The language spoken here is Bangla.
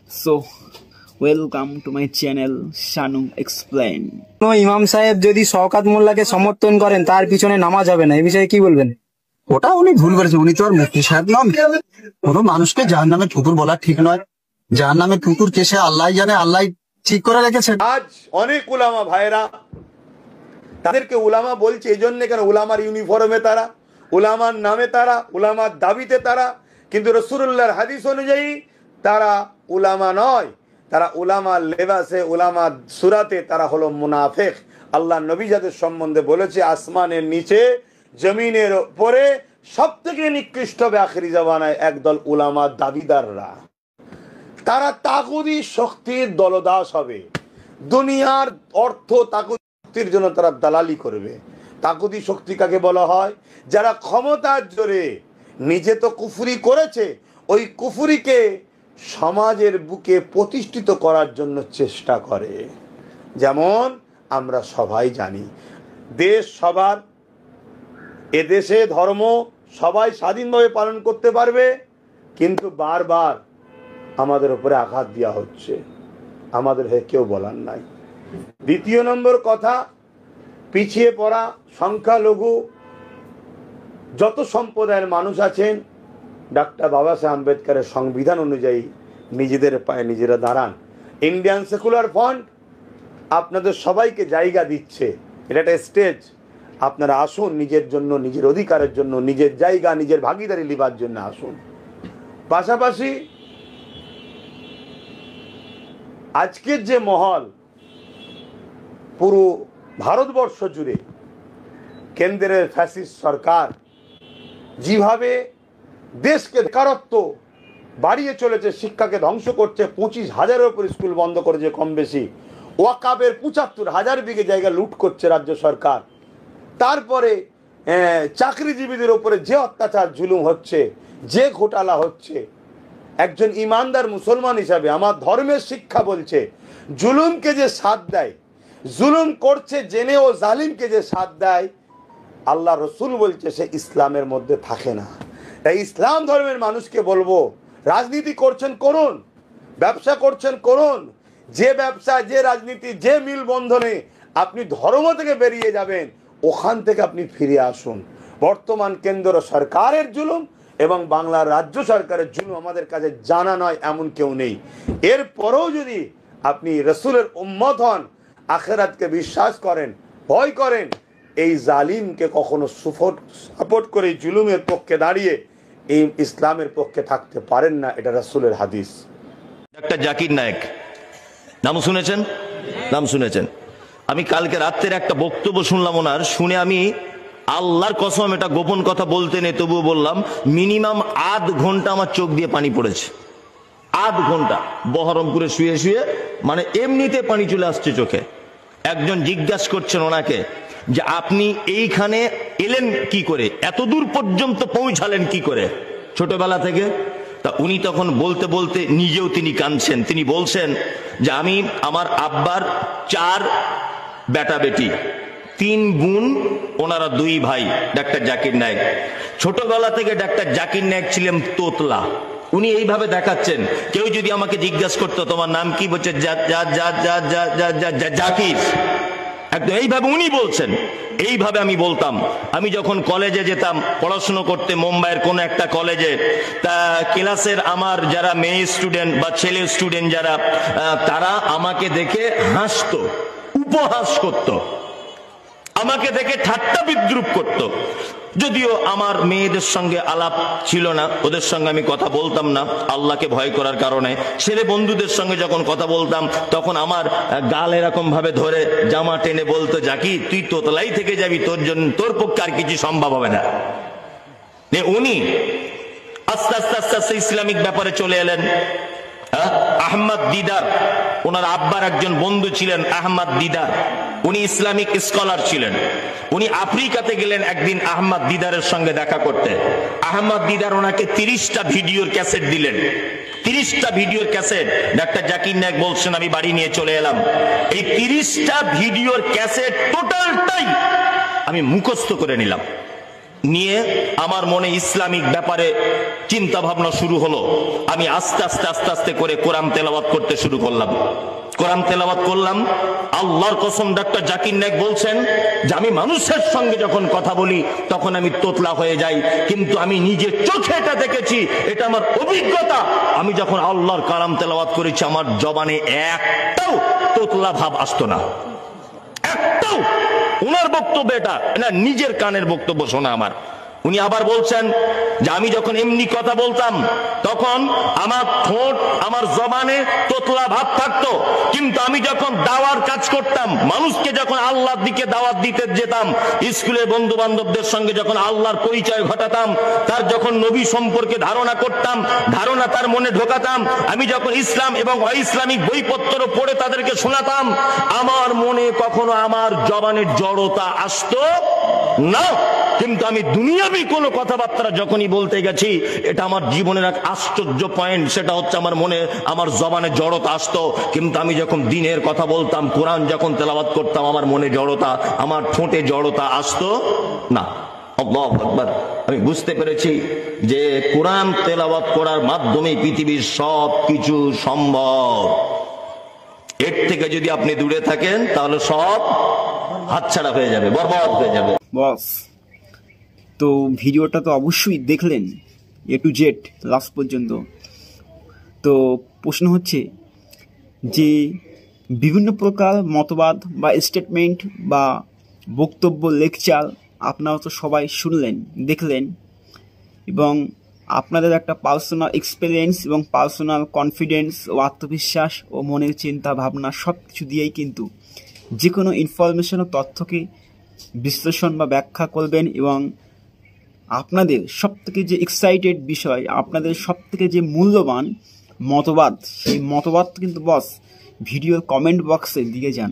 So, welcome to my channel Shanu Explain. ইমাম সাহেব যদি শওকত মোল্লাকে সমর্থন করেন তার পিছনে নামাজ হবে না, এই বিষয়ে কি বলবেন? ওটা উনি ভুল করেছে। উনি তো আর মুফতি সাহেব নন। কোনো মানুষকে জাহান্নামে ঠুকুর বলা ঠিক নয়। জাহান্নামে ঠুকুর কেসে আল্লাহ জানে, আল্লাহ ঠিক করে রেখেছেন। আজ অনেক উলামা ভাইরা, তাদেরকে উলামা বলছে এই জন্য কেন, উলামার ইউনিফর্মে তারা, উলামার নামে তারা, উলামার দাবিতে তারা, কিন্তু রাসূলুল্লাহর হাদিস অনুযায়ী তারা উলামা নয়। তারা উলামার লেবাসে, উলামার সুরাতে তারা হলো মুনাফিক। আল্লাহ নবী যাদের সম্বন্ধে বলেছে, আসমানের নিচে জমিনের উপরে সব থেকে নিকৃষ্ট হবে আখিরি জামানায় একদল উলামার দাবিদাররা। তারা তাগুতি শক্তির দলদাস হবে, দুনিয়ার অর্থ তাগুতি শক্তির জন্য তারা দালালি করবে। তাগুতি শক্তি কাকে বলা হয়? যারা ক্ষমতার জোরে নিজে তো কুফরি করেছে, ওই কুফরিকে সমাজের বুকে প্রতিষ্ঠিত করার জন্য চেষ্টা করে। যেমন আমরা সবাই জানি, দেশ সবার, এদেশে ধর্ম সবাই স্বাধীনভাবে পালন করতে পারবে, কিন্তু বারবার আমাদের উপরে আঘাত দেওয়া হচ্ছে, আমাদের হয়ে কেউ বলার নাই। দ্বিতীয় নম্বর কথা, পিছিয়ে পড়া সংখ্যালঘু যত সম্প্রদায়ের মানুষ আছেন, ডক্টর বাবা সাহেব আম্বেদকরের সংবিধান অনুযায়ী নিজেদের পায়ে নিজেরা দাঁড়ান। ইন্ডিয়ান সেকুলার ফ্রন্ট আপনাদের সবাইকে জায়গা দিচ্ছে, এটা একটা স্টেজ। আপনারা আসুন, নিজের জন্য, নিজের অধিকারের জন্য, নিজের জায়গা, নিজের ভাগিদারি লিবার জন্য আসুন। পাশাপাশি আজকের যে মহল পুরো ভারতবর্ষ জুড়ে, কেন্দ্রের ফ্যাসিস্ট সরকার যেভাবে দেশকে বেকারত্ব বাড়িয়ে চলেছে, শিক্ষাকে ধ্বংস করছে, 25,000-এর উপর স্কুল বন্ধ করেছে কম বেশি, ওয়াকাবের 75,000 বিঘে জায়গা লুট করছে রাজ্য সরকার, তারপরে চাকরিজীবীদের উপরে যে অত্যাচার জুলুম হচ্ছে, যে ঘোটালা হচ্ছে, একজন ইমানদার মুসলমান হিসাবে আমার ধর্মের শিক্ষা বলছে, জুলুমকে যে সাথ দেয়, জুলুম করছে জেনে ও জালিমকে যে সাথ দেয়, আল্লাহ রসুল বলছে সে ইসলামের মধ্যে থাকে না। তাই ইসলাম ধর্মের মানুষকে বলবো, রাজনীতি করছেন করুন, ব্যবসা করছেন করুন, যে ব্যবসা, যে রাজনীতি, যে মিল বন্ধনে আপনি ধর্ম থেকে বেরিয়ে যাবেন, ওখান থেকে আপনি ফিরে আসুন। বর্তমান কেন্দ্র সরকারের জুলুম এবং বাংলার রাজ্য সরকারের জুলুম আমাদের কাছে জানা নয় এমন কেউ নেই। এরপরেও যদি আপনি রসুলের উম্মত হন, আখিরাতকে বিশ্বাস করেন, ভয় করেন, এই জালিমকে কখনো সাপোর্ট করে জুলুমের পক্ষে দাঁড়িয়ে এই ইসলামের পক্ষে থাকতে পারেন না। এটা রাসূলের হাদিস। ডাক্তার জাকির নায়েক নাম শুনেছেন? নাম শুনেছেন। আমি কালকে রাত্রের একটা বক্তব্য শুনলাম ওনার, শুনে আমি আল্লাহর কসম, এটা গোপন কথা বলতে নেই তবুও বললাম, মিনিমাম আধ ঘন্টা আমার চোখ দিয়ে পানি পড়েছে। আধ ঘন্টা বহরমপুরে শুয়ে শুয়ে, মানে এমনিতে পানি চলে আসছে চোখে। একজন জিজ্ঞাসা করছেন ওনাকে যে আপনি এইখানে এলেন কি করে, এত দূর পর্যন্ত পৌঁছালেন কি করে ছোটবেলা থেকে? তা উনি তখন বলতে বলতে নিজেও তিনি কাঁদছেন। তিনি বলছেন যে আমি, আমার আব্বার 4 বেটা বেটি, 3 বোন, ওনারা 2 ভাই। ডাক্তার জাকির নায়েক, ছোটবেলা থেকে ডাক্তার জাকির নায়েক ছিলেন তোতলা। উনি এইভাবে দেখাচ্ছেন, কেউ যদি আমাকে জিজ্ঞাসা করতো তোমার নাম কি, বলছে জাকির, একদম এইভাবে উনি বলছেন। এইভাবে আমি বলতাম। আমি যখন কলেজে যেতাম পড়াশুনো করতে, মুম্বাইয়ের কোন একটা কলেজে, তা ক্লাসের আমার যারা মেয়ে স্টুডেন্ট বা ছেলে স্টুডেন্ট যারা, তারা আমাকে দেখে হাসতো, উপহাস করত, আমাকে দেখে ঠাট্টা বিদ্রুপ করত। যদিও আমার মেয়েদের সঙ্গে আলাপ ছিল না, ওদের সঙ্গে আমি কথা বলতাম না আল্লাহকে ভয় করার কারণে। ছেলে বন্ধুদের সঙ্গে যখন কথা বলতাম তখন আমার গাল এরকম ভাবে ধরে জামা টেনে বলতো, জাকি তুই তোতলাই থেকে যাবি, তোর জন্য, তোর পক্ষে আর কিছু সম্ভব হবে না। উনি আস্তে আস্তে আস্তে আস্তে ইসলামিক ব্যাপারে চলে এলেন। আহমদ দিদার, ওনার আব্বার একজন বন্ধু ছিলেন আহমদ দিদার, উনি ইসলামিক স্কলার ছিলেন। উনি আফ্রিকাতে গেলেন একদিন আহমদ দিদারের সঙ্গে দেখা করতে। আহমদ দিদার ওনাকে 30টা ভিডিওর ক্যাসেট দিলেন। 30টা ভিডিওর ক্যাসেট ডাক্তার জাকির নায়েক বলছেন আমি বাড়ি নিয়ে চলে এলাম। এই 30টা ভিডিওর ক্যাসেট টোটালটাই আমি মুখস্থ করে নিলাম। নিয়ে আমার মনে ইসলামিক ব্যাপারে চিন্তা ভাবনা শুরু হলো। আমি আস্তে আস্তে আস্তে আস্তে করে কোরআন তেলাওয়াত করতে শুরু করলাম। কোরআন তেলাওয়াত করলাম। আল্লাহর কসম ডক্টর জাকির নায়েক বলছেন যে আমি মানুষের সঙ্গে যখন কথা বলি তখন আমি তোতলা হয়ে যাই, কিন্তু আমি নিজের চোখে এটা দেখেছি, এটা আমার অভিজ্ঞতা। আমি যখন আল্লাহর কালাম তেলাওয়াত করেছি আমার জবানে একটাও তোতলা ভাব আসতো না, একটাও। ওনার বক্তব্য এটা, না নিজের কানের বক্তব্য শোনা আমার। উনি আবার বলছেন যে আমি যখন এমনি কথা বলতাম তখন আমার ঠোঁট আমার জবানে তোতলা ভাব থাকতো, কিন্তু আমি যখন দাওয়ার কাজ করতাম, মানুষকে যখন আল্লাহর দিকে দাওয়াত দিতে যেতাম, স্কুলে বন্ধু বান্ধবদের সঙ্গে যখন আল্লাহর পরিচয় ঘটাতাম, তার যখন নবী সম্পর্কে ধারণা করতাম, ধারণা তার মনে ঢোকাতাম, আমি যখন ইসলাম এবং অইসলামিক বইপত্র পড়ে তাদেরকে শোনাতাম, আমার মনে কখনো আমার জবানের জড়তা আসতো না। কিন্তু আমি দুনিয়াবি কোনো কথাবার্তা যখনই বলতে গেছি, এটা আমার জীবনের এক আশ্চর্য পয়েন্ট, সেটা হচ্ছে আমার মনে আমার জবানে জড়তা আসতো, কিন্তু আমি যখন দিনের কথা বলতাম, কোরআন যখন তেলাওয়াত করতাম, আমার মনে জড়তা, আমার ঠোঁটে জড়তা আসতো না। আল্লাহু আকবার। আমি বুঝতে পেরেছি যে কোরআন তেলাওয়াত করার মাধ্যমে পৃথিবীর সব কিছু সম্ভব। এর থেকে যদি আপনি দূরে থাকেন তাহলে সব হাতছাড়া হয়ে যাবে, বরবাদ হয়ে যাবে। বস, তো ভিডিওটা তো অবশ্যই দেখলেন এ টু জেড লাস্ট পর্যন্ত। তো প্রশ্ন হচ্ছে যে বিভিন্ন প্রকার মতবাদ বা স্টেটমেন্ট বা বক্তব্য, লেকচার আপনারা তো সবাই শুনলেন, দেখলেন, এবং আপনাদের একটা পার্সোনাল এক্সপিরিয়েন্স এবং পার্সোনাল কনফিডেন্স ও আত্মবিশ্বাস ও মনের চিন্তা ভাবনা সব কিছু দিয়েই কিন্তু যে কোনো ইনফরমেশন ও তথ্যকে বিশ্লেষণ বা ব্যাখ্যা করবেন, এবং আপনাদের সবথেকে যে এক্সাইটেড বিষয়, আপনাদের সবথেকে যে মূল্যবান মতবাদ, সেই মতবাদ কিন্তু বস ভিডিওর কমেন্ট বক্সে দিয়ে যান।